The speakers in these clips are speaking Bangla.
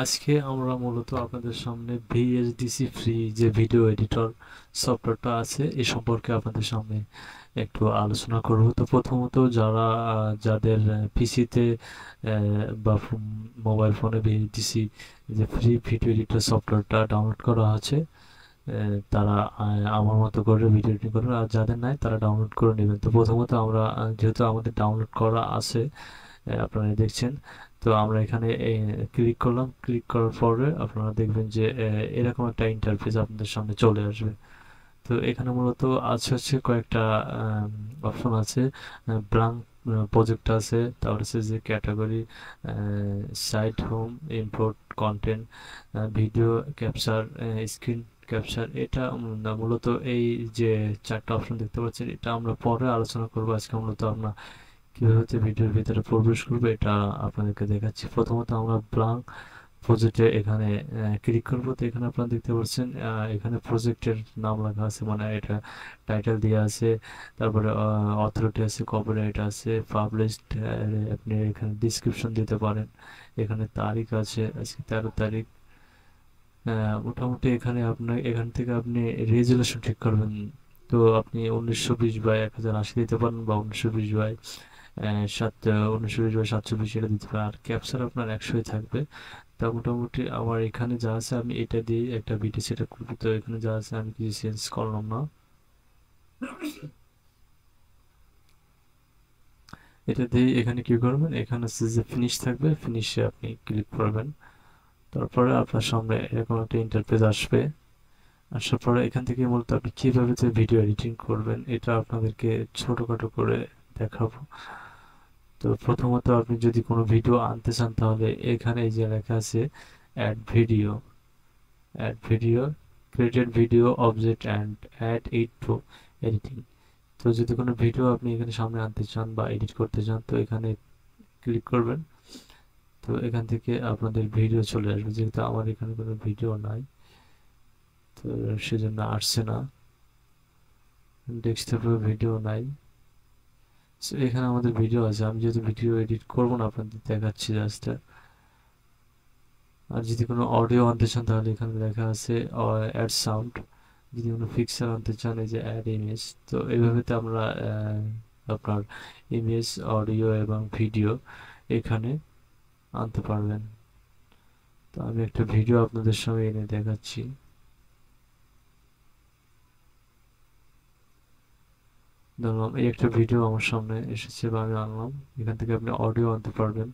আজকে আমরা মূলত আপনাদের সামনে ভিএসডিসি ফ্রি যে ভিডিও এডিটর সফটওয়্যারটা আছে এ সম্পর্কে আপনাদের সামনে একটু আলোচনা করব। তো প্রথমত যাদের পিসিতে বা মোবাইল ফোনে ভিএসডিসি যে ফ্রি ভিডিও এডিটর সফটওয়্যারটা ডাউনলোড করা আছে, তারা আমার মতো করে ভিডিও এডিটিং করবেন, আর যাদের নাই তারা ডাউনলোড করে নেবেন। তো প্রথমত আমরা যেহেতু আমাদের ডাউনলোড করা আছে, আপনারা দেখছেন, তো আমরা এখানে ক্লিক করলাম। ক্লিক করার পরে আপনারা দেখবেন যে এরকম একটা ইন্টারফেস আপনাদের সামনে চলে আসবে। তো এখানে মূলত হচ্ছে কয়েকটা অপশন আছে। ব্লাঙ্ক প্রজেক্ট আছে, তারপর হচ্ছে যে category, site home, import content, video capture, screen capture. এটা মূলত এই যে চারটা অপশন দেখতে পাচ্ছেন, এটা আমরা পরে আলোচনা করবো। আজকে মূলত আমরা কিভাবে ভিডিওর ভিতরে প্রবেশ করবে এটা আপনাদেরকে দেখাচ্ছি। প্রথমত আমরা ব্লাঙ্ক প্রজেক্টে এখানে ক্লিক করবো। তো এখানে আপনারা দেখতে পাচ্ছেন এখানে প্রজেক্টের নাম লেখা আছে, মানে এটা টাইটেল দেওয়া আছে, তারপরে অথরিটি আছে, কপিরাইট আছে, পাবলিশড, আপনি এখানে ডিসক্রিপশন দিতে পারেন। এখানে তারিখ আছে, আজকে 13 তারিখ। মোটামুটি এখান থেকে আপনি রেজুলেশন ঠিক করবেন। তো আপনি 1920 বাই 1080 দিতে পারেন, বা 1920 বাই 1920 বাই 720 এটা দিতে পারেন। আর ক্যাপচার আপনার 100ই থাকবে। তা মোটামুটি আমার এখানে যা আছে আমি এটা দিয়ে একটা ভিডিও সেট করবো। তো এখানে যা আছে আমি কিছু চেঞ্জ করলাম না। এটা দিয়ে এখানে কি করবেন, এখানে হচ্ছে যে ফিনিশ থাকবে, ফিনিশে আপনি ক্লিক করবেন। তারপরে আপনার সামনে এরকম একটা ইন্টারফেস আসবে। আসার পরে এখান থেকে মূলত আপনি কিভাবে ভিডিও এডিটিং করবেন এটা আপনাদেরকে ছোটখাটো করে দেখাবো। তো প্রথমত আপনি যদি কোনো ভিডিও আনতে চান, তাহলে এখানে এই যে লেখা আছে add video created video object and add it to editing. তো যদি কোনো ভিডিও আপনি এখানে সামনে আনতে চান বা এডিট করতে চান, তো এখানে ক্লিক করবেন। তো এখান থেকে আপনাদের ভিডিও চলে আসবে। যেহেতু আমার এখানে কোনো ভিডিও নাই, তো সেজন্য আসছে না, ডেস্কটপে ভিডিও নাই। সো এখানে আমাদের ভিডিও আছে। আমি যেহেতু ভিডিও এডিট করবো না, আপনাদের দেখাচ্ছি জাস্ট। আর যদি কোনো অডিও আনতে চান, তাহলে এখানে লেখা আছে অ্যাড সাউন্ড। যদি কোনো পিকচার আনতে চান, এই যে অ্যাড ইমেজ। তো এইভাবে আমরা আপনার ইমেজ, অডিও এবং ভিডিও এখানে আনতে পারবেন। তো আমি একটা ভিডিও আপনাদের সামনে এনে দেখাচ্ছি। ধরলাম এই একটা ভিডিও আমার সামনে এসেছে বা আমি আনলাম। এখান থেকে আপনি অডিও আনতে পারবেন,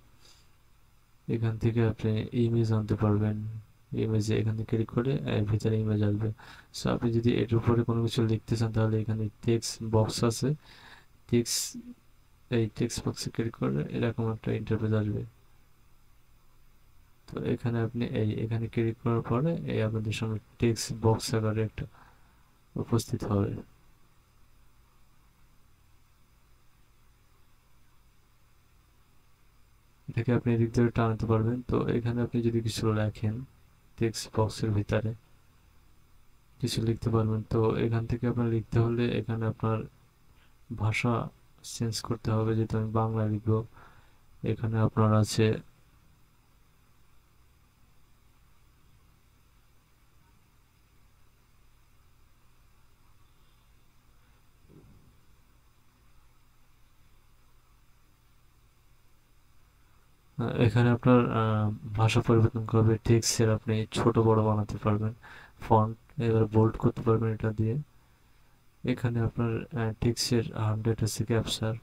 এখান থেকে আপনি ইমেজ আনতে পারবেন। ইমেজে এখানে ক্লিক করে এর ভিতরে ইমেজ আসবে। সো আপনি যদি এটার উপরে কোনো কিছু লিখতে চান, তাহলে এখানে টেক্সট বক্স আছে, টেক্সট, এই টেক্সট বক্সে ক্লিক করলে এরকম একটা ইন্টারফেস আসবে। তো এখানে আপনি এখানে ক্লিক করার পরে এই আপনাদের সামনে টেক্সট বক্স আকারে একটা উপস্থিত হবে। এটাকে আপনি এদিক ধরে টানাতে পারবেন। তো এখানে আপনি যদি কিছু লেখেন, টেক্সট বক্সের ভিতরে কিছু লিখতে পারবেন। তো এখান থেকে আপনার লিখতে হলে এখানে আপনার ভাষা চেঞ্জ করতে হবে। যেহেতু আমি বাংলা লিখবো, এখানে আপনার আছে এখানে আপনার ভাষা পরিবর্তন করবে, টেক্সটের আপনি ছোট বড় বানাতে পারবেন, ফন্ট এবার বোল্ড করতে পারবেন এটা দিয়ে। এখানে আপনার টেক্সটের 100 আছে ক্যাপচার।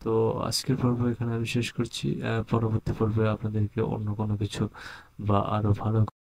তো আজকের পর্ব এখানে আমি শেষ করছি। পরবর্তী পর্বে আপনাদেরকে অন্য কোনো কিছু বা আরো ভালো